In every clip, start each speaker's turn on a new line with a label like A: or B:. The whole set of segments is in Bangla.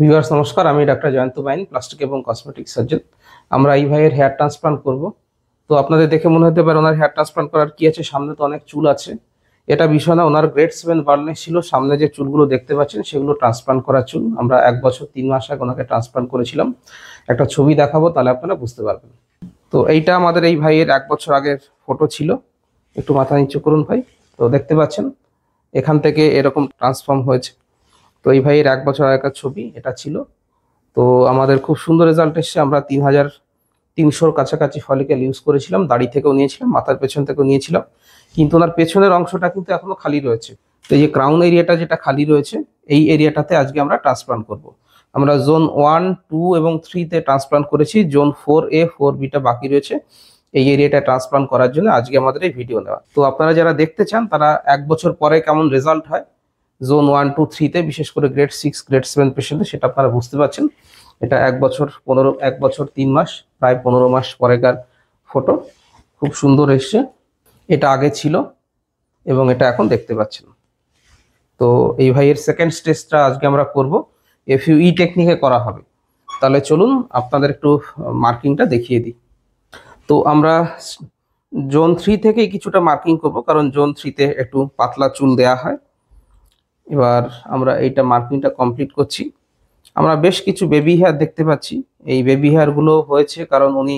A: ভিউয়ার্স নমস্কার, আমি ডাক্তার জয়ন্ত বাইন, প্লাস্টিক এবং কসমেটিক সার্জন। আমরা এই ভাইয়ের হেয়ার ট্রান্সপ্লান্ট করব। তো আপনাদের দেখে মনে হতে পারে ওনার হেয়ার ট্রান্সপ্লান্ট করার কি আছে, সামনে তো অনেক চুল আছে। এটা বিষয় না, ওনার গ্রেড 7 বার্নেস ছিল। সামনে যে চুলগুলো দেখতে পাচ্ছেন সেগুলো ট্রান্সপ্লান্ট করা চুল। আমরা 1 বছর 3 মাস আগে ওনাকে ট্রান্সপ্লান্ট করেছিলাম। একটা ছবি দেখাবো, তাহলে আপনারা বুঝতে পারবেন। তো এইটা আমাদের এই ভাইয়ের 1 বছর আগের ফটো ছিল। একটু মাথা নিচু করুন ভাই। তো দেখতে পাচ্ছেন এখান থেকে এরকম ট্রান্সফর্ম হয়েছে। তো এই ভাইয়ের 1 বছর আগেকার ছবি এটা ছিল। তো আমাদের খুব সুন্দর রেজাল্ট এসছে। আমরা 3300-র কাছাকাছি ফলিকেল ইউজ করেছিলাম। দাড়ি থেকেও নিয়েছিলাম, মাথার পেছন থেকেও নিয়েছিলাম, কিন্তু ওনার পেছনের অংশটা কিন্তু এখনো খালি রয়েছে। তো এই যে ক্রাউন এরিয়াটা যেটা খালি রয়েছে, এই এরিয়াটাতে আজকে আমরা ট্রান্সপ্লান্ট করব। আমরা জোন 1, 2 এবং 3-তে ট্রান্সপ্লান্ট করেছি। জোন 4A 4Bটা বাকি রয়েছে। এই এরিয়াটা ট্রান্সপ্লান্ট করার জন্য আজকে আমাদের এই ভিডিও নেওয়া। তো আপনারা যারা দেখতে চান তারা 1 বছর পরে কেমন রেজাল্ট হয় জোন 1, 2, 3-তে, বিশেষ করে গ্রেড 6, গ্রেড 7 পেশেন্টে, সেটা আপনারা বুঝতে পারছেন। এটা 1 বছর 3 মাস, প্রায় 15 মাস পরেকার ফটো। খুব সুন্দর এসছে। এটা আগে ছিল এবং এটা এখন দেখতে পাচ্ছেন। তো এই ভাইয়ের সেকেন্ড স্টেজটা আজকে আমরা করব। FUE টেকনিকে করা হবে। তাহলে চলুন আপনাদের একটু মার্কিংটা দেখিয়ে দিই। তো আমরা জোন 3 থেকেই কিছুটা মার্কিং করব, কারণ জোন 3-তে একটু পাতলা চুল দেয়া হয়। এবার আমরা এইটা মার্কিংটা কমপ্লিট করছি। আমরা বেশ কিছু বেবি হেয়ার দেখতে পাচ্ছি। এই বেবি হেয়ারগুলো হয়েছে কারণ উনি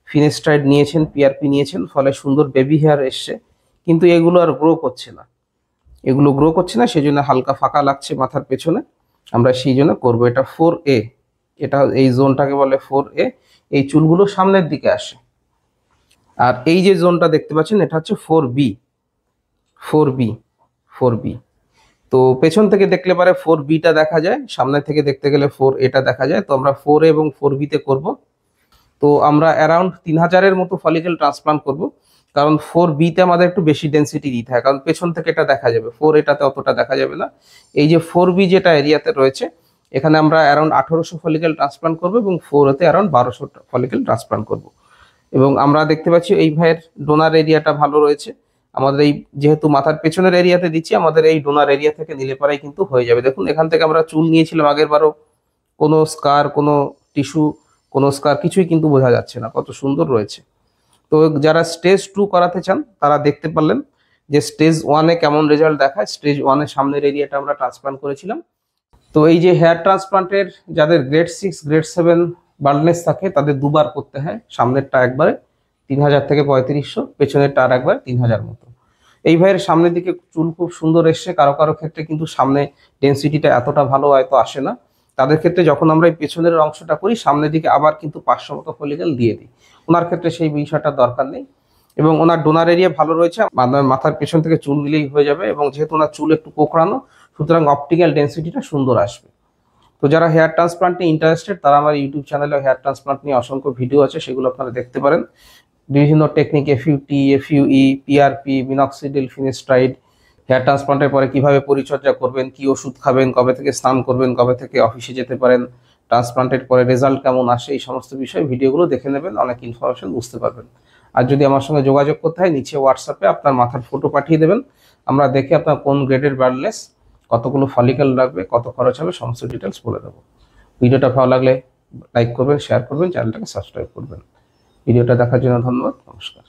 A: ফিনেস্ট্রাইড নিয়েছেন, PRP নিয়েছেন, ফলে সুন্দর বেবি হেয়ার এসছে। কিন্তু এগুলো আর গ্রো করছে না। সেই জন্য হালকা ফাঁকা লাগছে মাথার পেছনে। আমরা সেই জন্য করবো। এটা 4A, এটা এই জোনটাকে বলে 4A। এই চুলগুলো সামনের দিকে আসে। আর এই যে জোনটা দেখতে পাচ্ছেন এটা হচ্ছে 4B। তো পেছন থেকে দেখলে পারে 4Bটা দেখা যায়, সামনে থেকে দেখতে গেলে 4Aটা দেখা যায়। তো আমরা 4A এবং 4Bতে করব। তো আমরা অ্যারাউন্ড 3000-এর মতো ফলিকেল ট্রান্সপ্লান্ট করব, কারণ 4Bতে আমাদের একটু বেশি ডেন্সিটি দিতে হয়, কারণ পেছন থেকে এটা দেখা যাবে, 4Aটাতে অতটা দেখা যাবে না। এই যে 4B যেটা এরিয়াতে রয়েছে, এখানে আমরা অ্যারাউন্ড 1800 ফলিকেল ট্রান্সপ্লান্ট করব এবং 4Aতে অ্যারাউন্ড 1200 ফলিকেল ট্রান্সপ্লান্ট করব। এবং আমরা দেখতে পাচ্ছি এই ভাইয়ের ডোনার এরিয়াটা ভালো রয়েছে। আমাদের এই যেহেতু মাথার পেছনের এরিয়াতে দিচ্ছি, আমাদের এই ডোনার এরিয়া থেকে নিলে পরেই কিন্তু হয়ে যাবে। দেখুন এখান থেকে আমরা চুল নিয়েছিলাম আগের বারও, কোনো স্কার, কোনো টিস্যু, কোনো স্কার কিছুই কিন্তু বোঝা যাচ্ছে না, কত সুন্দর রয়েছে। তো যারা স্টেজ 2 করাতে চান তারা দেখতে পারলেন যে স্টেজ 1-এ কেমন রেজাল্ট দেখায়। স্টেজ 1-এর সামনের এরিয়াটা আমরা ট্রান্সপ্লান্ট করেছিলাম। তো এই যে হেয়ার ট্রান্সপ্লান্টের যাদের গ্রেড 6, গ্রেড 7 বার্ডনেস থাকে, তাদের দুবার করতে হয়। সামনেরটা একবারে 3000 থেকে 3500, পেছনেরটা আর একবার 3000 মতো। এই ভাইয়ের সামনের দিকে চুল খুব সুন্দর এসছে। কারো কারো ক্ষেত্রে কিন্তু সামনে ডেন্সিটিটা এতটা ভালো হয়তো আসে না। তাদের ক্ষেত্রে যখন আমরা এই পেছনের অংশটা করি, সামনের দিকে আবার কিন্তু 500 মতো ফলিকেল দিয়ে দিই। ওনার ক্ষেত্রে সেই বিষয়টা দরকার নেই। এবং ওনার ডোনার এরিয়া ভালো রয়েছে, মাথার পেছন থেকে চুল দিলেই হয়ে যাবে। এবং যেহেতু ওনার চুল একটু কোঁকড়ানো, সুতরাং অপটিক্যাল ডেন্সিটিটা সুন্দর আসবে। তো যারা হেয়ার ট্রান্সপ্লান্টে ইন্টারেস্টেড, তারা আমার ইউটিউব চ্যানেলে হেয়ার ট্রান্সপ্লান্ট নিয়ে অসংখ্য ভিডিও আছে, সেগুলো আপনারা দেখতে পারেন। বিভিন্ন technique, FUT, FUE, PRP, minoxidil, finasteride, hair ট্রান্সপ্লান্টের পরে কিভাবে পরিচর্যা করবেন, কি ওষুধ খাবেন, কবে থেকে স্নান করবেন, কবে থেকে অফিসে যেতে পারেন, ট্রান্সপ্লান্টের পরে রেজাল্ট কেমন আসে, এই সমস্ত বিষয়ে ভিডিওগুলো দেখে নেবেন, অনেক ইনফরমেশন বুঝতে পারবেন। আর যদি আমার সঙ্গে যোগাযোগ করতে হয়, নিচে হোয়াটসঅ্যাপে আপনার মাথার ফটো পাঠিয়ে দেবেন। আমরা দেখে আপনার কোন গ্রেডের বার্ডনেস, কতগুলো ফলিকেল লাগবে, কত খরচ হবে, সমস্ত ডিটেলস বলে দেবো। ভিডিওটা ভালো লাগলে লাইক করবেন, শেয়ার করবেন, চ্যানেলটাকে সাবস্ক্রাইব করবেন। ভিডিওটা দেখার জন্য ধন্যবাদ। নমস্কার।